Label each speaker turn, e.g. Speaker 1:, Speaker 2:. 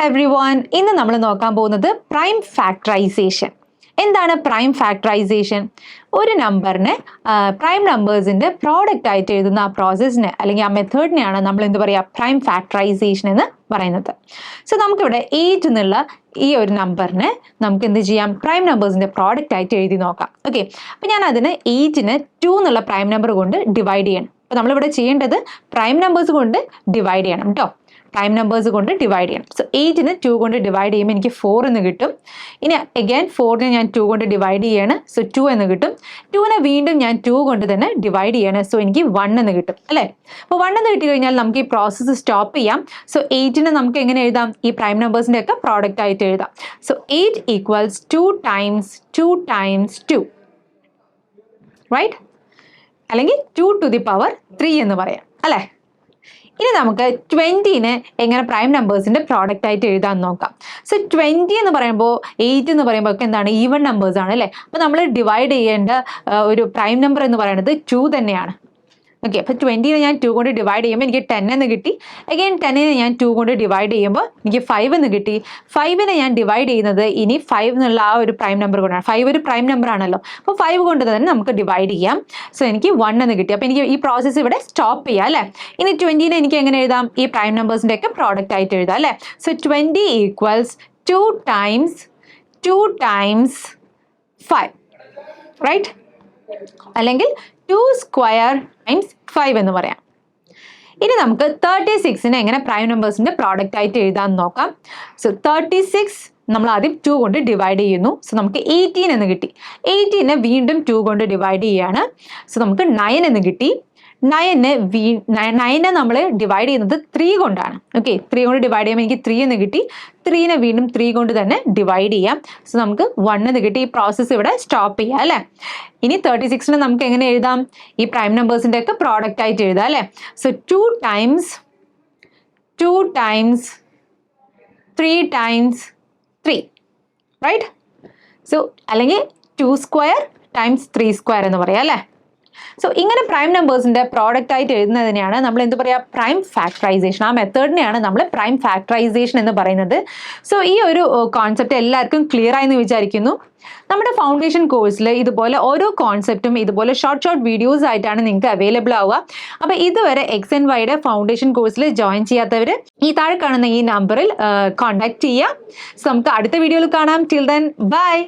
Speaker 1: everyone. ഇന്ന് നമ്മൾ നോക്കാൻ പോകുന്നത് പ്രൈം ഫാക്ടറൈസേഷൻ. എന്താണ് പ്രൈം ഫാക്ടറൈസേഷൻ? ഒരു നമ്പറിനെ പ്രൈം നമ്പേഴ്സിന്റെ പ്രോഡക്റ്റ് ആയിട്ട് എഴുതുന്ന ആ പ്രോസസ്സിനെ അല്ലെങ്കിൽ ആ മെത്തേഡിനെയാണ് നമ്മൾ എന്ത് പറയുക, പ്രൈം ഫാക്ടറൈസേഷൻ എന്ന് പറയുന്നത്. സോ നമുക്കിവിടെ 8 എന്നുള്ള ഈ ഒരു നമ്പറിനെ നമുക്ക് എന്ത് ചെയ്യാം, പ്രൈം നമ്പേഴ്സിന്റെ പ്രോഡക്റ്റ് ആയിട്ട് എഴുതി നോക്കാം. ഓക്കെ, അപ്പോൾ ഞാൻ അതിന് 8നെ 2 എന്നുള്ള പ്രൈം നമ്പർ കൊണ്ട് ഡിവൈഡ് ചെയ്യണം. അപ്പോൾ നമ്മളിവിടെ ചെയ്യേണ്ടത് പ്രൈം നമ്പേഴ്സ് കൊണ്ട് ഡിവൈഡ് ചെയ്യണം കേട്ടോ, പ്രൈം നമ്പേഴ്സ് കൊണ്ട് ഡിവൈഡ് ചെയ്യണം. സോ 8നെ 2 കൊണ്ട് ഡിവൈഡ് ചെയ്യുമ്പോൾ എനിക്ക് 4 എന്ന് കിട്ടും. ഇനി അഗൈൻ 4നെ ഞാൻ 2 കൊണ്ട് ഡിവൈഡ് ചെയ്യാണ്, സോ 2 എന്ന് കിട്ടും. 2നെ വീണ്ടും ഞാൻ 2 കൊണ്ട് തന്നെ ഡിവൈഡ് ചെയ്യാണ്, സോ എനിക്ക് 1 എന്ന് കിട്ടും അല്ലേ. അപ്പോൾ 1 എന്ന് കിട്ടി കഴിഞ്ഞാൽ നമുക്ക് ഈ പ്രോസസ്സ് സ്റ്റോപ്പ് ചെയ്യാം. സോ 8നെ നമുക്ക് എങ്ങനെ എഴുതാം, ഈ പ്രൈം നമ്പേഴ്സിൻ്റെ ഒക്കെ പ്രോഡക്റ്റ് ആയിട്ട് എഴുതാം. So 8 equals 2 times 2 times 2, right? അല്ലെങ്കിൽ 2 to the power 3 എന്ന് പറയാം അല്ലേ. ഇനി നമുക്ക് 20നെ എങ്ങനെ പ്രൈം നമ്പേഴ്സിന്റെ പ്രോഡക്റ്റ് ആയിട്ട് എഴുതാൻ നോക്കാം. സോ 20 എന്ന് പറയുമ്പോൾ 8 എന്ന് പറയുമ്പോൾ ഒക്കെ എന്താണ്, ഈവൺ നമ്പേഴ്സ് ആണ് അല്ലേ. അപ്പോൾ നമ്മൾ ഡിവൈഡ് ചെയ്യേണ്ട ഒരു പ്രൈം നമ്പർ എന്ന് പറയുന്നത് 2 തന്നെയാണ്. ഓക്കെ, അപ്പോൾ 20നെ ഞാൻ 2 കൊണ്ട് ഡിവൈഡ് ചെയ്യുമ്പോൾ എനിക്ക് 10 എന്ന് കിട്ടി. അഗൈൻ 10നെ ഞാൻ 2 കൊണ്ട് ഡിവൈഡ് ചെയ്യുമ്പോൾ എനിക്ക് 5 എന്ന് കിട്ടി. 5നെ ഞാൻ ഡിവൈഡ് ചെയ്യുന്നത് ഇനി 5 എന്നുള്ള ആ ഒരു പ്രൈം നമ്പർ കൊണ്ടാണ്. 5 ഒരു പ്രൈം നമ്പർ ആണല്ലോ, അപ്പോൾ 5 കൊണ്ട് തന്നെ നമുക്ക് ഡിവൈഡ് ചെയ്യാം. സോ എനിക്ക് 1 എന്ന് കിട്ടി. അപ്പോൾ എനിക്ക് ഈ പ്രോസസ്സ് ഇവിടെ സ്റ്റോപ്പ് ചെയ്യാം അല്ലേ. ഇനി 20നെ എനിക്ക് എങ്ങനെ എഴുതാം, ഈ പ്രൈം നമ്പേഴ്സിൻ്റെ ഒക്കെ പ്രോഡക്റ്റ് ആയിട്ട് എഴുതാം അല്ലേ. So 20 equals 2 times 2 times 5, right? അല്ലെങ്കിൽ 2 സ്ക്വയർ ടൈംസ് 5 എന്ന് പറയാം. ഇനി നമുക്ക് 36നെ എങ്ങനെ പ്രൈം നമ്പേഴ്സിന്റെ പ്രോഡക്റ്റ് ആയിട്ട് എഴുതാൻ നോക്കാം. സോ 36 നമ്മൾ ആദ്യം 2 കൊണ്ട് ഡിവൈഡ് ചെയ്യുന്നു. സോ നമുക്ക് 18 എന്ന് കിട്ടി. 18നെ വീണ്ടും 2 കൊണ്ട് ഡിവൈഡ് ചെയ്യാണ്. സോ നമുക്ക് 9 എന്ന് കിട്ടി. 9നെ നമ്മൾ ഡിവൈഡ് ചെയ്യുന്നത് 3 കൊണ്ടാണ്. ഓക്കെ, 3 കൊണ്ട് ഡിവൈഡ് ചെയ്യുമ്പോൾ എനിക്ക് 3 എന്ന് കിട്ടി. 3നെ വീണ്ടും 3 കൊണ്ട് തന്നെ ഡിവൈഡ് ചെയ്യാം. സോ നമുക്ക് 1 എന്ന് കിട്ടി. ഈ പ്രോസസ്സ് ഇവിടെ സ്റ്റോപ്പ് ചെയ്യാം അല്ലേ. ഇനി 36നെ നമുക്ക് എങ്ങനെ എഴുതാം, ഈ പ്രൈം നമ്പേഴ്സിൻ്റെ ഒക്കെ പ്രോഡക്റ്റ് ആയിട്ട് എഴുതാം അല്ലേ. So 2 times 3 times 3, right? So അല്ലെങ്കിൽ 2 സ്ക്വയർ ടൈംസ് 3 സ്ക്വയർ എന്ന് പറയാം അല്ലേ. സോ ഇങ്ങനെ പ്രൈം നമ്പേഴ്സിന്റെ പ്രോഡക്റ്റ് ആയിട്ട് എഴുതുന്നതിനെയാണ് നമ്മൾ എന്ത് പറയുക, പ്രൈം ഫാക്ടറൈസേഷൻ. ആ മെത്തേഡിനെയാണ് നമ്മൾ പ്രൈം ഫാക്ടറൈസേഷൻ എന്ന് പറയുന്നത്. സോ ഈ ഒരു കോൺസെപ്റ്റ് എല്ലാവർക്കും ക്ലിയർ ആയെന്ന് വിചാരിക്കുന്നു. നമ്മുടെ ഫൗണ്ടേഷൻ കോഴ്സിൽ ഇതുപോലെ ഓരോ കോൺസെപ്റ്റും ഇതുപോലെ ഷോർട്ട് വീഡിയോസ് ആയിട്ടാണ് നിങ്ങൾക്ക് അവൈലബിൾ ആവുക. അപ്പോൾ ഇതുവരെ XandYയുടെ ഫൗണ്ടേഷൻ കോഴ്സിൽ ജോയിൻ ചെയ്യാത്തവർ ഈ താഴെ കാണുന്ന ഈ നമ്പറിൽ കോൺടാക്ട് ചെയ്യുക. സോ നമുക്ക് അടുത്ത വീഡിയോയിൽ കാണാം. Till then bye.